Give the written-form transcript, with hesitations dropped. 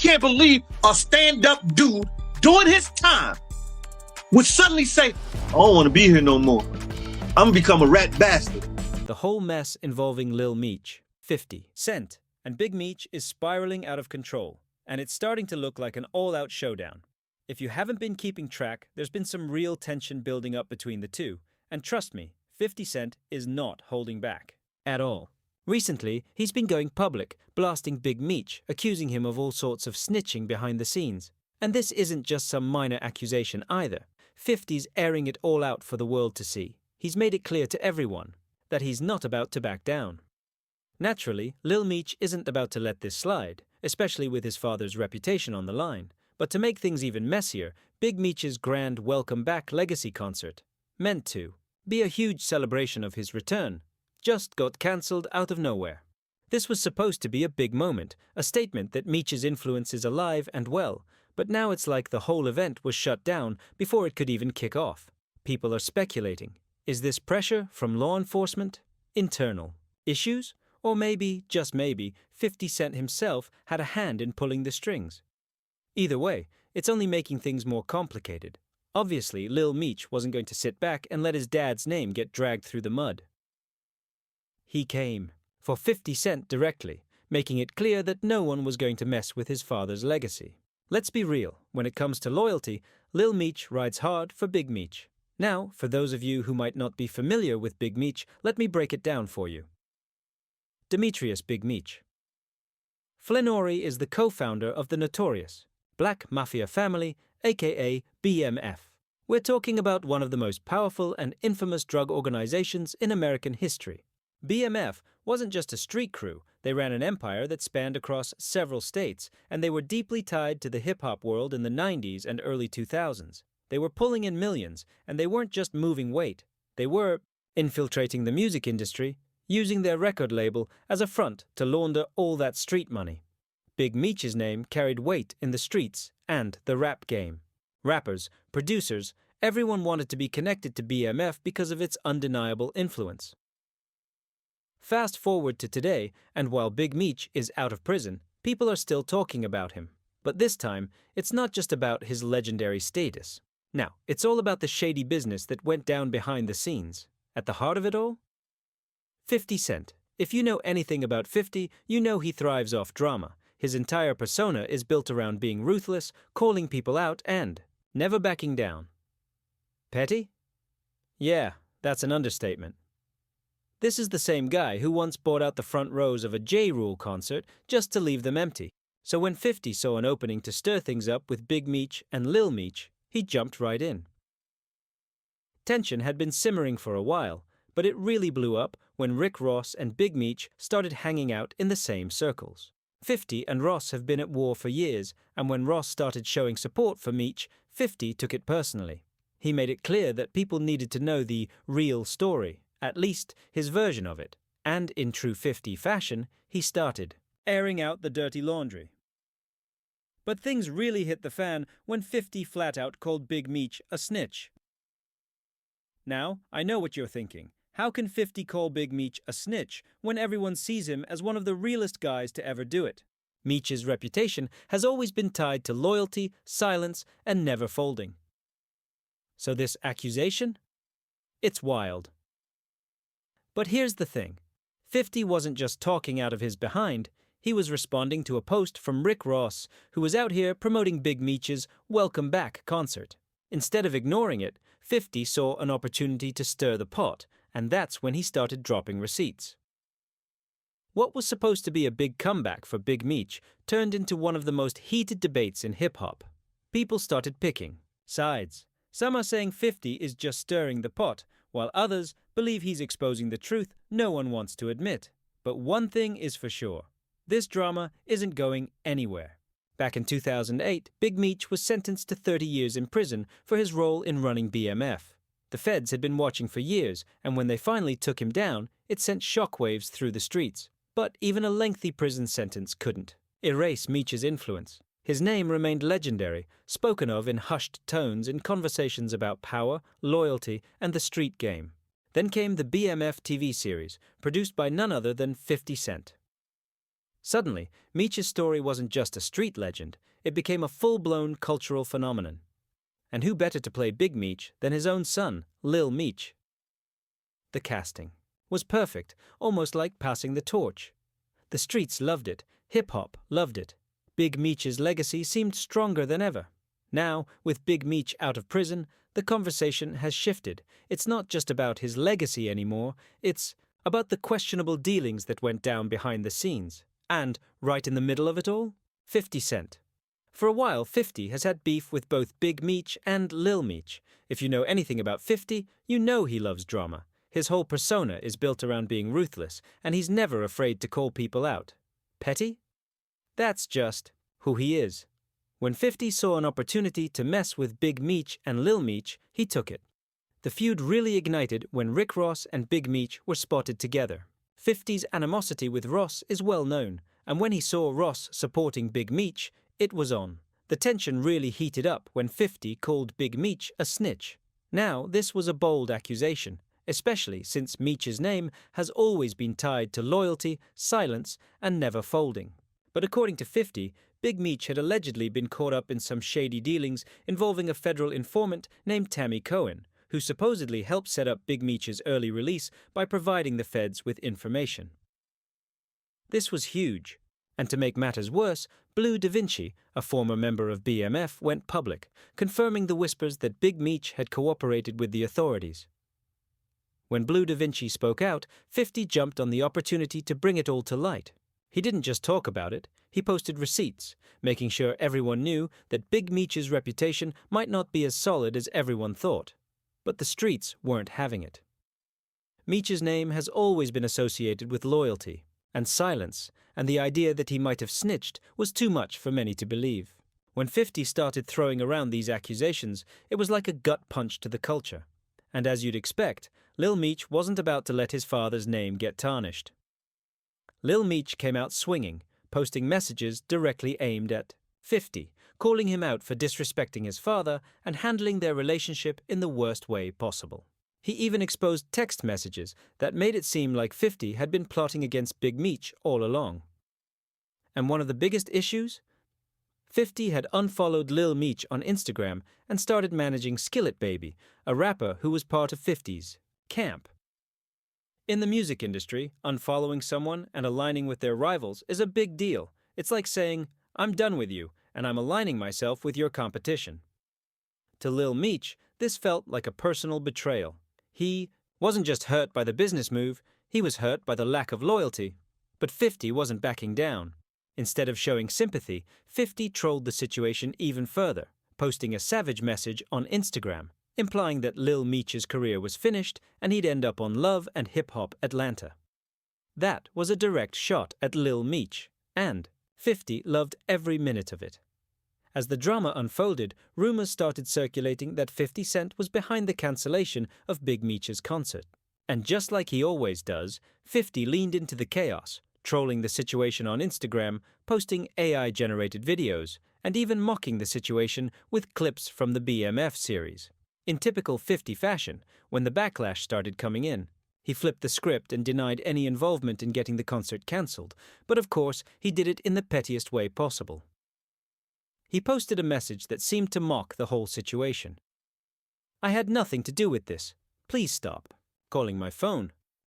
can't believe a stand-up dude doing his time would suddenly say, I don't want to be here no more. I'm gonna become a rat bastard. The whole mess involving Lil Meech, 50 Cent, and Big Meech is spiraling out of control, and it's starting to look like an all-out showdown. If you haven't been keeping track, there's been some real tension building up between the two, and trust me, 50 Cent is not holding back at all. Recently, he's been going public, blasting Big Meech, accusing him of all sorts of snitching behind the scenes. And this isn't just some minor accusation either. 50's airing it all out for the world to see. He's made it clear to everyone that he's not about to back down. Naturally, Lil Meech isn't about to let this slide, especially with his father's reputation on the line. But to make things even messier, Big Meech's grand welcome back legacy concert, meant to be a huge celebration of his return, just got cancelled out of nowhere. This was supposed to be a big moment, a statement that Meech's influence is alive and well, but now it's like the whole event was shut down before it could even kick off. People are speculating. Is this pressure from law enforcement? Internal issues? Or maybe, just maybe, 50 Cent himself had a hand in pulling the strings? Either way, it's only making things more complicated. Obviously, Lil Meech wasn't going to sit back and let his dad's name get dragged through the mud. He came for 50 Cent directly, making it clear that no one was going to mess with his father's legacy. Let's be real, when it comes to loyalty, Lil Meech rides hard for Big Meech. Now, for those of you who might not be familiar with Big Meech, let me break it down for you. Demetrius Big Meech. Flannery is the co-founder of the notorious Black Mafia family, aka BMF. We're talking about one of the most powerful and infamous drug organizations in American history. BMF wasn't just a street crew, they ran an empire that spanned across several states, and they were deeply tied to the hip-hop world in the 90s and early 2000s. They were pulling in millions, and they weren't just moving weight. They were infiltrating the music industry, using their record label as a front to launder all that street money. Big Meech's name carried weight in the streets and the rap game. Rappers, producers, everyone wanted to be connected to BMF because of its undeniable influence. Fast forward to today, and while Big Meech is out of prison, people are still talking about him. But this time, it's not just about his legendary status. Now, it's all about the shady business that went down behind the scenes. At the heart of it all? 50 Cent. If you know anything about 50, you know he thrives off drama. His entire persona is built around being ruthless, calling people out, and never backing down. Petty? Yeah, that's an understatement. This is the same guy who once bought out the front rows of a J. Rule concert just to leave them empty. So when 50 saw an opening to stir things up with Big Meech and Lil Meech, he jumped right in. Tension had been simmering for a while, but it really blew up when Rick Ross and Big Meech started hanging out in the same circles. 50 and Ross have been at war for years, and when Ross started showing support for Meech, 50 took it personally. He made it clear that people needed to know the real story, at least his version of it, and in true 50 fashion, he started airing out the dirty laundry. But things really hit the fan when 50 flat out called Big Meech a snitch. Now, I know what you're thinking. How can 50 call Big Meech a snitch when everyone sees him as one of the realest guys to ever do it? Meech's reputation has always been tied to loyalty, silence, and never folding. So this accusation? It's wild. But here's the thing. 50 wasn't just talking out of his behind, he was responding to a post from Rick Ross, who was out here promoting Big Meech's Welcome Back concert. Instead of ignoring it, 50 saw an opportunity to stir the pot, and that's when he started dropping receipts. What was supposed to be a big comeback for Big Meech turned into one of the most heated debates in hip-hop. People started picking sides. Some are saying 50 is just stirring the pot, while others believe he's exposing the truth no one wants to admit. But one thing is for sure. This drama isn't going anywhere. Back in 2008, Big Meech was sentenced to 30 years in prison for his role in running BMF. The feds had been watching for years, and when they finally took him down, it sent shockwaves through the streets. But even a lengthy prison sentence couldn't erase Meech's influence. His name remained legendary, spoken of in hushed tones in conversations about power, loyalty, and the street game. Then came the BMF TV series, produced by none other than 50 Cent. Suddenly, Meech's story wasn't just a street legend, it became a full-blown cultural phenomenon. And who better to play Big Meech than his own son, Lil Meech? The casting was perfect, almost like passing the torch. The streets loved it, hip-hop loved it. Big Meech's legacy seemed stronger than ever. Now, with Big Meech out of prison, the conversation has shifted. It's not just about his legacy anymore, it's about the questionable dealings that went down behind the scenes. And, right in the middle of it all, 50 Cent. For a while, 50 has had beef with both Big Meech and Lil Meech. If you know anything about 50, you know he loves drama. His whole persona is built around being ruthless, and he's never afraid to call people out. Petty? That's just who he is. When 50 saw an opportunity to mess with Big Meech and Lil Meech, he took it. The feud really ignited when Rick Ross and Big Meech were spotted together. 50's animosity with Ross is well known, and when he saw Ross supporting Big Meech, it was on. The tension really heated up when 50 called Big Meech a snitch. Now, this was a bold accusation, especially since Meech's name has always been tied to loyalty, silence, and never folding. But according to 50, Big Meech had allegedly been caught up in some shady dealings involving a federal informant named Tammy Cohen, who supposedly helped set up Big Meech's early release by providing the feds with information. This was huge. And to make matters worse, Blue Da Vinci, a former member of BMF, went public, confirming the whispers that Big Meech had cooperated with the authorities. When Blue Da Vinci spoke out, 50 jumped on the opportunity to bring it all to light. He didn't just talk about it, he posted receipts, making sure everyone knew that Big Meech's reputation might not be as solid as everyone thought. But the streets weren't having it. Meech's name has always been associated with loyalty and silence, and the idea that he might have snitched was too much for many to believe. When 50 started throwing around these accusations, it was like a gut punch to the culture. And as you'd expect, Lil Meech wasn't about to let his father's name get tarnished. Lil Meech came out swinging, posting messages directly aimed at 50, calling him out for disrespecting his father and handling their relationship in the worst way possible. He even exposed text messages that made it seem like 50 had been plotting against Big Meech all along. And one of the biggest issues? 50 had unfollowed Lil Meech on Instagram and started managing Skillet Baby, a rapper who was part of 50's camp. In the music industry, unfollowing someone and aligning with their rivals is a big deal. It's like saying, I'm done with you, and I'm aligning myself with your competition. To Lil Meech, this felt like a personal betrayal. He wasn't just hurt by the business move, he was hurt by the lack of loyalty. But 50 wasn't backing down. Instead of showing sympathy, 50 trolled the situation even further, posting a savage message on Instagram, implying that Lil Meech's career was finished and he'd end up on Love and Hip Hop Atlanta. That was a direct shot at Lil Meech, and 50 loved every minute of it. As the drama unfolded, rumors started circulating that 50 Cent was behind the cancellation of Big Meech's concert. And just like he always does, 50 leaned into the chaos, trolling the situation on Instagram, posting AI-generated videos, and even mocking the situation with clips from the BMF series. In typical 50 fashion, when the backlash started coming in, he flipped the script and denied any involvement in getting the concert cancelled, but of course he did it in the pettiest way possible. He posted a message that seemed to mock the whole situation. I had nothing to do with this. Please stop calling my phone.